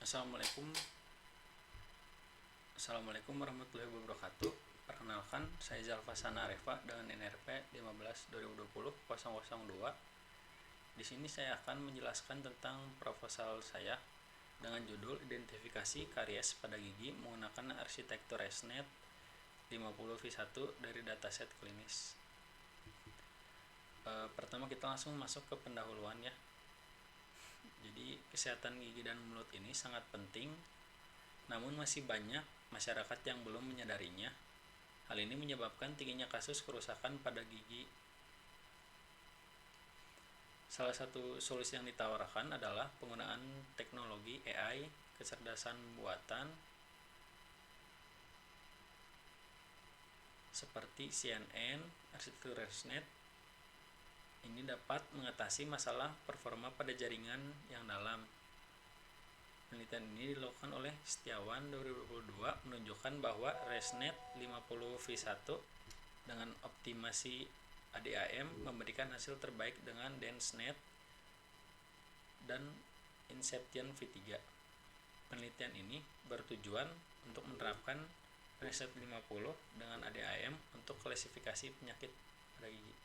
Assalamualaikum Assalamualaikum warahmatullahi wabarakatuh. Perkenalkan, saya Zalfasana Areva dengan NRP 15/2020-002. Di sini saya akan menjelaskan tentang proposal saya dengan judul Identifikasi Karies pada gigi menggunakan arsitektur ResNet 50v1 dari dataset klinis. Pertama kita langsung masuk ke pendahuluan ya. Jadi kesehatan gigi dan mulut ini sangat penting, namun masih banyak masyarakat yang belum menyadarinya. Hal ini menyebabkan tingginya kasus kerusakan pada gigi. Salah satu solusi yang ditawarkan adalah penggunaan teknologi AI, kecerdasan buatan, seperti CNN, arsitektur ResNet. Ini dapat mengatasi masalah performa pada jaringan yang dalam. Penelitian ini dilakukan oleh Setiawan 2022 menunjukkan bahwa ResNet 50v1 dengan optimasi ADAM memberikan hasil terbaik dengan DenseNet dan Inception V3. Penelitian ini bertujuan untuk menerapkan ResNet 50 dengan ADAM untuk klasifikasi penyakit pada gigi.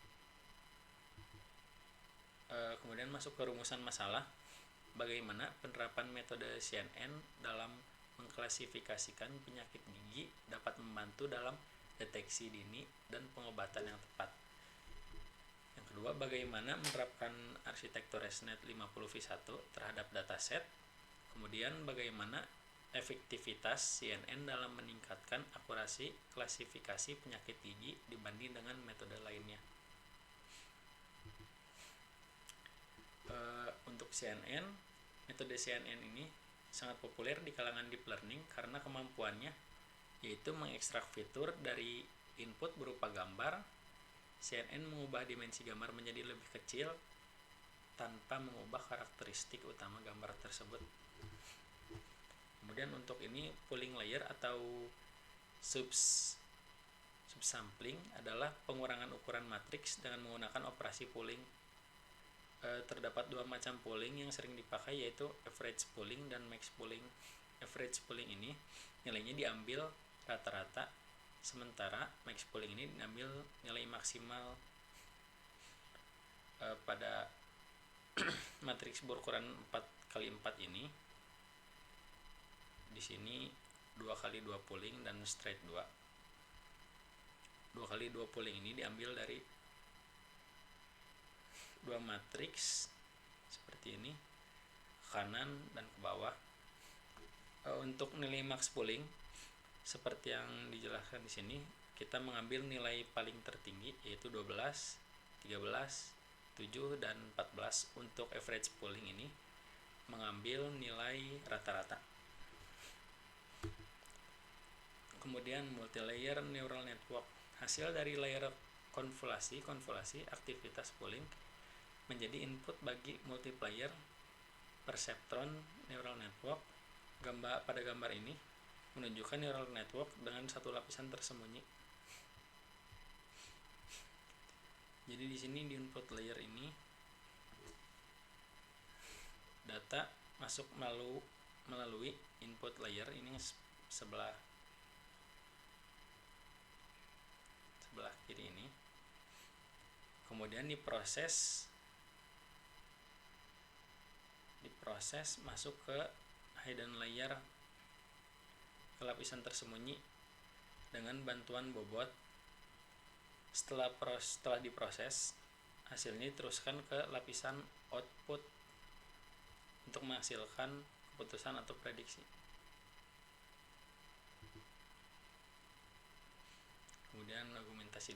Kemudian masuk ke rumusan masalah. Bagaimana penerapan metode CNN dalam mengklasifikasikan penyakit gigi dapat membantu dalam deteksi dini dan pengobatan yang tepat. Yang kedua, bagaimana menerapkan arsitektur ResNet 50v1 terhadap dataset. Kemudian bagaimana efektivitas CNN dalam meningkatkan akurasi klasifikasi penyakit gigi dibanding dengan metode lainnya. Untuk CNN, metode CNN ini sangat populer di kalangan deep learning karena kemampuannya yaitu mengekstrak fitur dari input berupa gambar. CNN mengubah dimensi gambar menjadi lebih kecil tanpa mengubah karakteristik utama gambar tersebut. Kemudian untuk ini pooling layer atau subsampling adalah pengurangan ukuran matriks dengan menggunakan operasi pooling. Terdapat dua macam pooling yang sering dipakai, yaitu average pooling dan max pooling. Average pooling ini nilainya diambil rata-rata, sementara max pooling ini diambil nilai maksimal pada matriks berukuran 4x4 ini. Di sini 2x2 pooling dan straight 2. 2x2 pooling ini diambil dari dua matriks seperti ini, kanan dan ke bawah. Untuk nilai max pooling seperti yang dijelaskan di sini, kita mengambil nilai paling tertinggi yaitu 12, 13, 7 dan 14. Untuk average pooling ini mengambil nilai rata-rata. Kemudian multilayer neural network. Hasil dari layer konvolasi aktivitas pooling menjadi input bagi multiplayer perceptron neural network. Pada gambar ini menunjukkan neural network dengan satu lapisan tersembunyi. Jadi di sini di input layer ini data masuk melalui input layer ini sebelah kiri ini. Kemudian diproses masuk ke hidden layer, ke lapisan tersembunyi dengan bantuan bobot. Setelah diproses, hasilnya diteruskan ke lapisan output untuk menghasilkan keputusan atau prediksi. Kemudian argumentasi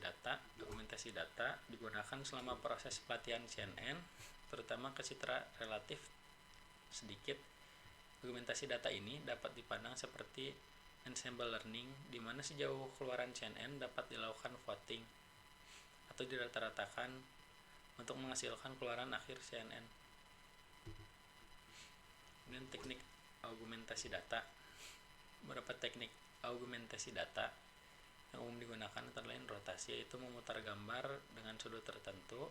data digunakan selama proses pelatihan CNN, terutama ke citra relatif sedikit. Argumentasi data ini dapat dipandang seperti ensemble learning, di mana sejauh keluaran CNN dapat dilakukan voting atau dirata-ratakan untuk menghasilkan keluaran akhir CNN. Kemudian teknik argumentasi data. Beberapa teknik argumentasi data yang umum digunakan antara lain rotasi, yaitu memutar gambar dengan sudut tertentu.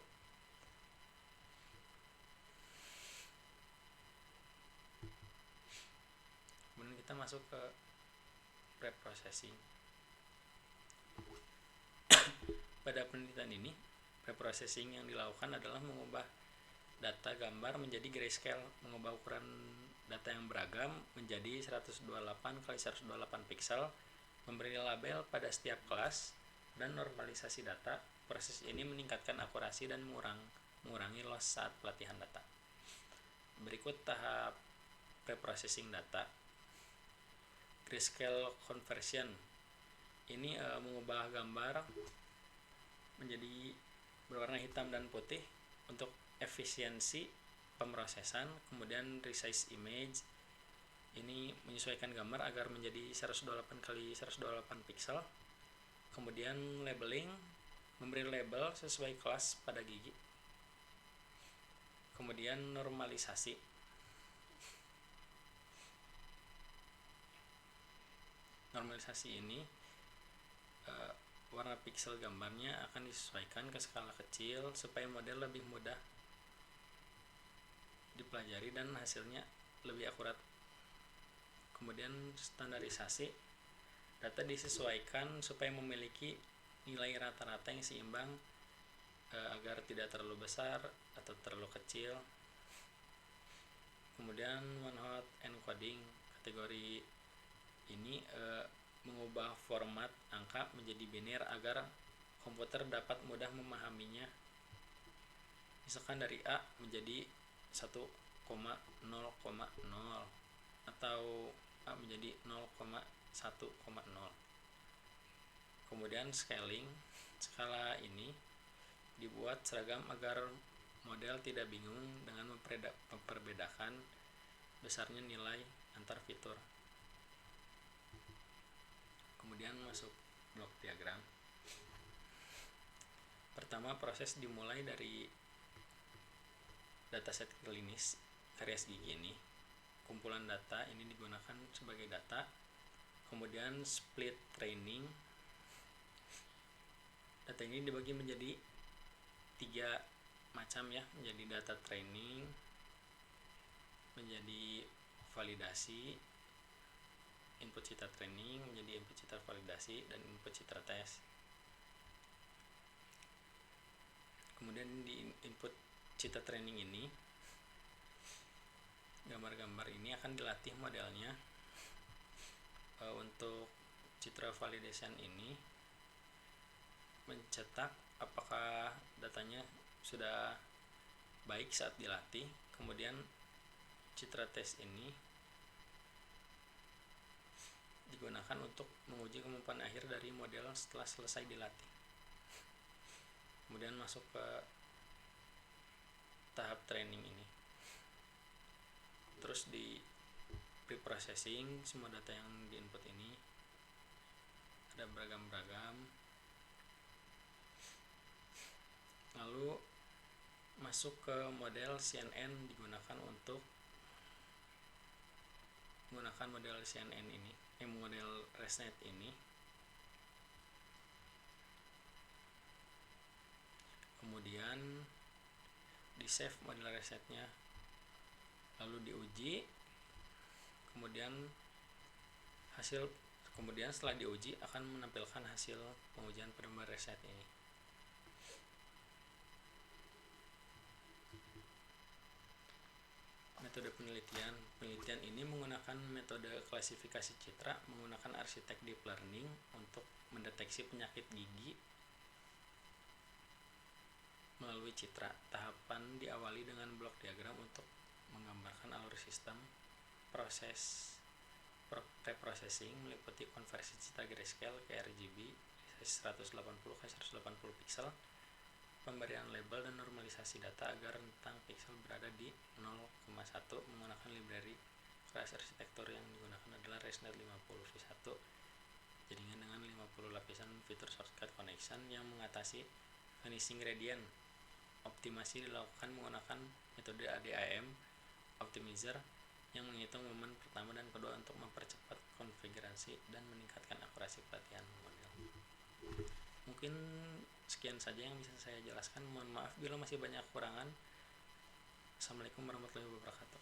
kita masuk ke preprocessing. Pada penelitian ini, preprocessing yang dilakukan adalah mengubah data gambar menjadi grayscale, mengubah ukuran data yang beragam menjadi 128x128 pixel, memberi label pada setiap kelas, dan normalisasi data. Proses ini meningkatkan akurasi dan mengurangi loss saat pelatihan data. Berikut tahap preprocessing data. Grayscale conversion ini mengubah gambar menjadi berwarna hitam dan putih untuk efisiensi pemrosesan. Kemudian resize image ini menyesuaikan gambar agar menjadi 128x128 pixel. Kemudian labeling, memberi label sesuai kelas pada gigi. Kemudian normalisasi. Normalisasi ini warna pixel gambarnya akan disesuaikan ke skala kecil supaya model lebih mudah dipelajari dan hasilnya lebih akurat. Kemudian standarisasi, data disesuaikan supaya memiliki nilai rata-rata yang seimbang agar tidak terlalu besar atau terlalu kecil. Kemudian one hot encoding, kategori ini mengubah format angka menjadi biner agar komputer dapat mudah memahaminya. Misalkan dari A menjadi 1,0,0 atau A menjadi 0,1,0. Kemudian scaling, skala ini dibuat seragam agar model tidak bingung dengan memperbedakan besarnya nilai antar fitur. Kemudian masuk blok diagram. Pertama, proses dimulai dari dataset klinis karies gigi ini. Kumpulan data ini digunakan sebagai data. Kemudian split training. Data ini dibagi menjadi 3 macam ya, menjadi data training, menjadi validasi, input citra training, menjadi input citra validasi, dan input citra tes. Kemudian di input citra training ini, gambar-gambar ini akan dilatih modelnya. Untuk citra validation ini mencetak apakah datanya sudah baik saat dilatih. Kemudian citra tes ini digunakan untuk menguji kemampuan akhir dari model setelah selesai dilatih. Kemudian masuk ke tahap training ini. Terus di preprocessing, semua data yang diinput ini ada beragam-beragam. Lalu masuk ke model CNN, digunakan untuk menggunakan model CNN ini, model ResNet ini. Kemudian di save model ResNetnya, lalu diuji. Kemudian setelah diuji akan menampilkan hasil pengujian pada model ResNet ini. Metode penelitian ini menggunakan metode klasifikasi citra menggunakan arsitek deep learning untuk mendeteksi penyakit gigi melalui citra. Tahapan diawali dengan blok diagram untuk menggambarkan alur sistem. Proses preprocessing meliputi konversi citra grayscale ke RGB 180x180 pixel, pemberian label dan normalisasi data agar rentang pixel berada di 0,1 menggunakan library kelas arsitektur yang digunakan adalah ResNet 50v1 jaringan dengan 50 lapisan fitur shortcut connection yang mengatasi vanishing gradient. Optimasi dilakukan menggunakan metode ADAM optimizer yang menghitung momen pertama dan kedua untuk mempercepat konfigurasi dan meningkatkan akurasi pelatihan model. Mungkin sekian saja yang bisa saya jelaskan. Mohon maaf bila masih banyak kekurangan. Assalamualaikum warahmatullahi wabarakatuh.